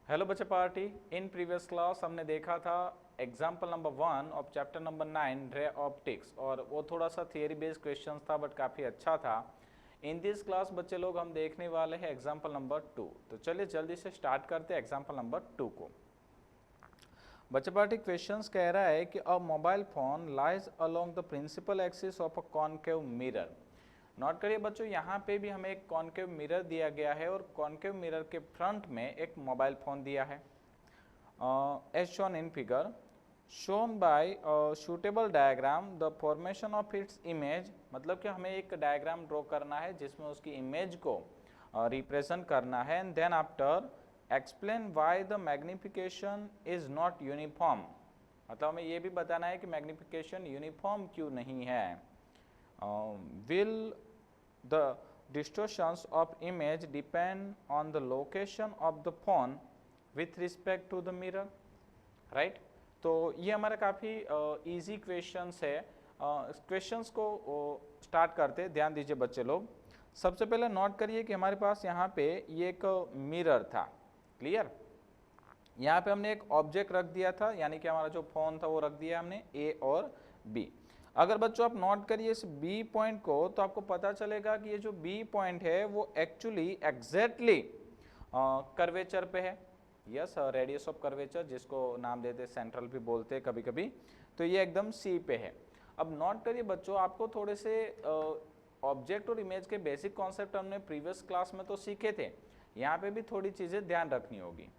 Hello बच्चे party. In previous class हमने देखा था example number 1 of chapter number 9 ray optics, और वो थोड़ा सा थियरी बेस्ड क्वेश्चंस था बट काफ़ी अच्छा था। इन दिस क्लास बच्चे लोग हम देखने वाले हैं एग्जाम्पल नंबर 2। तो चलिए जल्दी से स्टार्ट करते हैं एग्जाम्पल नंबर 2 को। बच्चे पार्टी क्वेश्चंस कह रहा है कि a mobile phone lies along the principal axis of a concave mirror. Note करिए बच्चों, यहाँ पे भी हमें एक कॉनकेव मिरर दिया गया है और कॉनकेव मिरर के फ्रंट में एक मोबाइल फोन दिया है as shown in figure, shown by suitable diagram the formation of its image. मतलब कि हमें एक डायग्राम ड्रॉ करना है जिसमें उसकी इमेज को रिप्रेजेंट करना है, and then after explain why the magnification is not uniform. मतलब हमें ये भी बताना है कि मैग्निफिकेशन यूनिफॉर्म क्यों नहीं है। will the distortions of image depend on the location of the phone with respect to the mirror, right? तो ये हमारा काफ़ी इजी क्वेश्चंस है। क्वेश्चंस को स्टार्ट करते, ध्यान दीजिए बच्चे लोग। सबसे पहले नोट करिए कि हमारे पास यहाँ पे ये एक मिरर था, क्लियर। यहाँ पे हमने एक ऑब्जेक्ट रख दिया था, यानी कि हमारा जो फोन था वो रख दिया हमने ए और बी। अगर बच्चों आप नोट करिए इस बी पॉइंट को, तो आपको पता चलेगा कि ये जो बी पॉइंट है वो एक्चुअली एग्जैक्टली कर्वेचर पे है। यस, रेडियस ऑफ कर्वेचर, जिसको नाम देते हैं सेंट्रल भी बोलते हैं कभी कभी। तो ये एकदम सी पे है। अब नोट करिए बच्चों, आपको थोड़े से ऑब्जेक्ट और इमेज के बेसिक कॉन्सेप्ट हमने प्रीवियस क्लास में तो सीखे थे, यहाँ पे भी थोड़ी चीज़ें ध्यान रखनी होगी।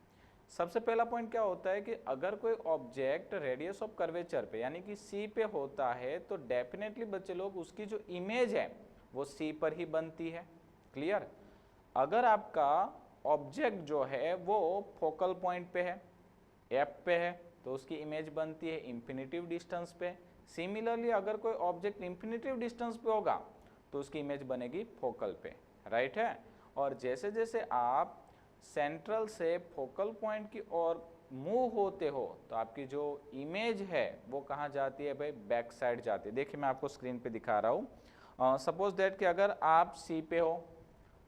सबसे पहला पॉइंट क्या होता है कि अगर कोई ऑब्जेक्ट रेडियस ऑफ कर्वेचर पे यानी कि सी पे होता है तो डेफिनेटली बच्चे लोग उसकी जो इमेज है वो सी पर ही बनती है, क्लियर। अगर आपका ऑब्जेक्ट जो है वो फोकल पॉइंट पे है, एफ पे है, तो उसकी इमेज बनती है इंफिनिटिव डिस्टेंस पे। सिमिलरली अगर कोई ऑब्जेक्ट इंफिनिटिव डिस्टेंस पे होगा तो उसकी इमेज बनेगी फोकल पे, राइट है। और जैसे जैसे आप सेंट्रल से फोकल पॉइंट की ओर मूव होते हो तो आपकी जो इमेज है वो कहाँ जाती है भाई, बैक साइड जाती है। देखिए मैं आपको स्क्रीन पे दिखा रहा हूँ। सपोज दैट कि अगर आप सी पे हो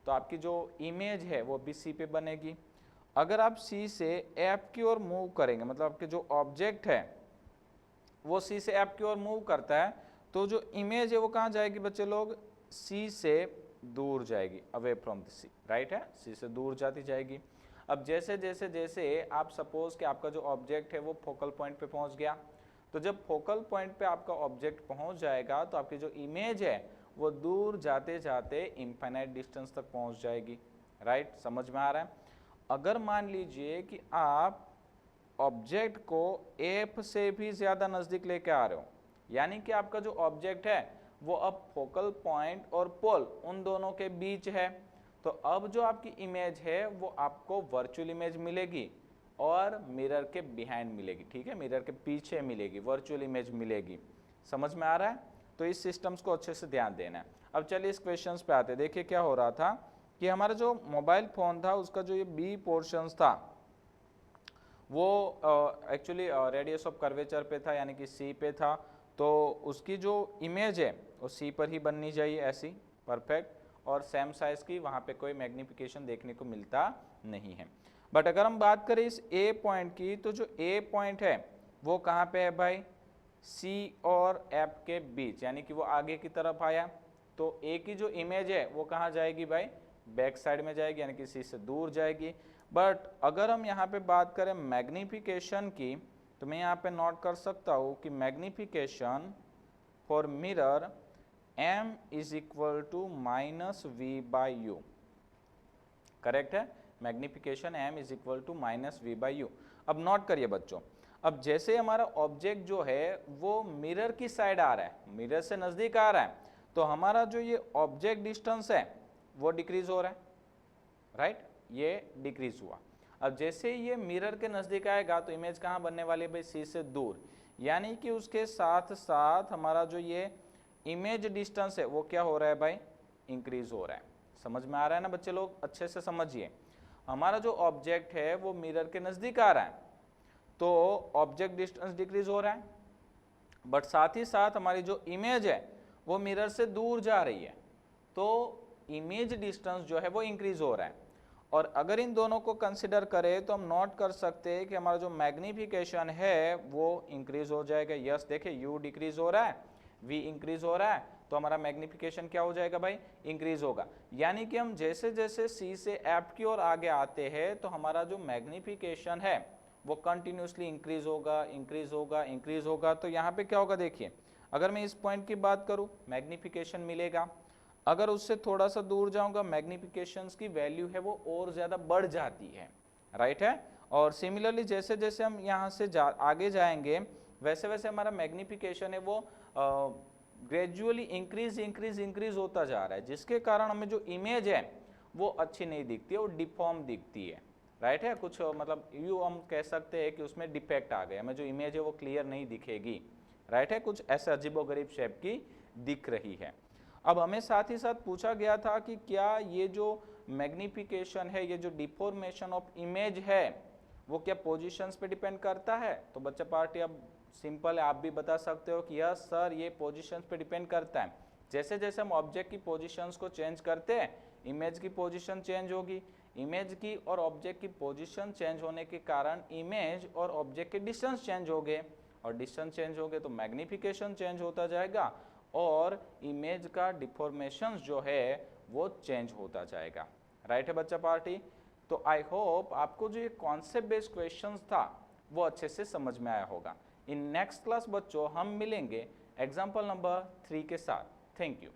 तो आपकी जो इमेज है वो भी सी पे बनेगी। अगर आप सी से एफ की ओर मूव करेंगे, मतलब आपके जो ऑब्जेक्ट है वो सी से एफ की ओर मूव करता है, तो जो इमेज है वो कहाँ जाएगी बच्चे लोग, सी से दूर जाएगी, away from the C, right है, सी से दूर जाती जाएगी। अब जैसे जैसे जैसे आप सपोज कि आपका जो ऑब्जेक्ट है वो फोकल पॉइंट पे पहुंच गया, तो जब फोकल पॉइंट पे आपका ऑब्जेक्ट पहुंच जाएगा तो आपकी जो इमेज है वो दूर जाते जाते इनफाइनाइट डिस्टेंस तक पहुंच जाएगी, राइट। समझ में आ रहा है। अगर मान लीजिए कि आप ऑब्जेक्ट को एफ से भी ज़्यादा नज़दीक लेके आ रहे हो, यानी कि आपका जो ऑब्जेक्ट है वो अब फोकल पॉइंट और पोल उन दोनों के बीच है, तो अब जो आपकी इमेज है वो आपको वर्चुअल इमेज मिलेगी और मिरर के बिहाइंड मिलेगी, ठीक है, मिरर के पीछे मिलेगी, वर्चुअल इमेज मिलेगी। समझ में आ रहा है। तो इस सिस्टम्स को अच्छे से ध्यान देना है। अब चलिए इस क्वेश्चन पे आते हैं। देखिए क्या हो रहा था कि हमारा जो मोबाइल फोन था उसका जो ये बी पोर्शन था वो एक्चुअली रेडियस ऑफ कर्वेचर पे था, यानी कि सी पे था, तो उसकी जो इमेज है वो सी पर ही बननी चाहिए ऐसी, परफेक्ट, और सेम साइज की, वहाँ पे कोई मैग्निफिकेशन देखने को मिलता नहीं है। बट अगर हम बात करें इस ए पॉइंट की, तो जो ए पॉइंट है वो कहाँ पे है भाई, सी और एफ के बीच, यानी कि वो आगे की तरफ आया, तो ए की जो इमेज है वो कहाँ जाएगी भाई, बैक साइड में जाएगी, यानी कि सी से दूर जाएगी। बट अगर हम यहाँ पे बात करें मैग्निफिकेशन की, तो मैं यहाँ पे नोट कर सकता हूँ कि magnification for mirror m is equal to minus v by u, correct है। Magnification m is equal to minus v by u. अब नोट करिए बच्चों, अब जैसे हमारा ऑब्जेक्ट जो है वो मिरर की साइड आ रहा है, मिरर से नज़दीक आ रहा है, तो हमारा जो ये ऑब्जेक्ट डिस्टेंस है वो डिक्रीज हो रहा है, राइट, ये डिक्रीज हुआ। अब जैसे ये मिरर के नज़दीक आएगा तो इमेज कहाँ बनने वाली है भाई, सी से दूर, यानी कि उसके साथ साथ हमारा जो ये इमेज डिस्टेंस है वो क्या हो रहा है भाई, इंक्रीज हो रहा है। समझ में आ रहा है ना बच्चे लोग, अच्छे से समझिए। हमारा जो ऑब्जेक्ट है वो मिरर के नज़दीक आ रहा है तो ऑब्जेक्ट डिस्टेंस डिक्रीज हो रहा है, बट साथ ही साथ हमारी जो इमेज है वो मिरर से दूर जा रही है तो इमेज डिस्टेंस जो है वो इंक्रीज हो रहा है। और अगर इन दोनों को कंसिडर करें तो हम नोट कर सकते हैं कि हमारा जो मैग्निफिकेशन है वो इंक्रीज हो जाएगा। यस देखिए यू डिक्रीज हो रहा है, वी इंक्रीज हो रहा है, तो हमारा मैग्निफिकेशन क्या हो जाएगा भाई, इंक्रीज होगा। यानी कि हम जैसे जैसे सी से एफ की ओर आगे आते हैं तो हमारा जो मैग्निफिकेशन है वो कंटिन्यूसली इंक्रीज होगा, इंक्रीज होगा, इंक्रीज होगा। तो यहाँ पे क्या होगा देखिए, अगर मैं इस पॉइंट की बात करूँ मैग्निफिकेशन मिलेगा, अगर उससे थोड़ा सा दूर जाऊंगा मैग्निफिकेशंस की वैल्यू है वो और ज़्यादा बढ़ जाती है, राइट है। और सिमिलरली जैसे जैसे हम यहाँ से आगे जाएंगे वैसे वैसे हमारा मैग्निफिकेशन है वो ग्रेजुअली इंक्रीज होता जा रहा है, जिसके कारण हमें जो इमेज है वो अच्छी नहीं दिखती है, वो डिफॉर्म दिखती है, राइट है। कुछ मतलब यूँ हम कह सकते हैं कि उसमें डिफेक्ट आ गया, हमें जो इमेज है वो क्लियर नहीं दिखेगी, राइट है, कुछ ऐसा अजीबोगरीब शेप की दिख रही है। अब हमें साथ ही साथ पूछा गया था कि क्या ये जो मैग्निफिकेशन है, ये जो डिफॉर्मेशन ऑफ इमेज है वो क्या पोजीशंस पे डिपेंड करता है। तो बच्चा पार्टी अब सिंपल है, आप भी बता सकते हो कि यस सर ये पोजीशंस पे डिपेंड करता है। जैसे जैसे हम ऑब्जेक्ट की पोजीशंस को चेंज करते हैं इमेज की पोजीशन चेंज होगी, इमेज की और ऑब्जेक्ट की पोजीशन चेंज होने के कारण इमेज और ऑब्जेक्ट के डिस्टेंस चेंज हो गए, और डिस्टेंस चेंज हो गए तो मैग्निफिकेशन चेंज होता जाएगा और इमेज का डिफॉर्मेशन जो है वो चेंज होता जाएगा, राइट है बच्चा पार्टी। तो आई होप आपको जो ये कॉन्सेप्ट बेस्ड क्वेश्चंस था वो अच्छे से समझ में आया होगा। इन नेक्स्ट क्लास बच्चों हम मिलेंगे एग्जाम्पल नंबर 3 के साथ। Thank you.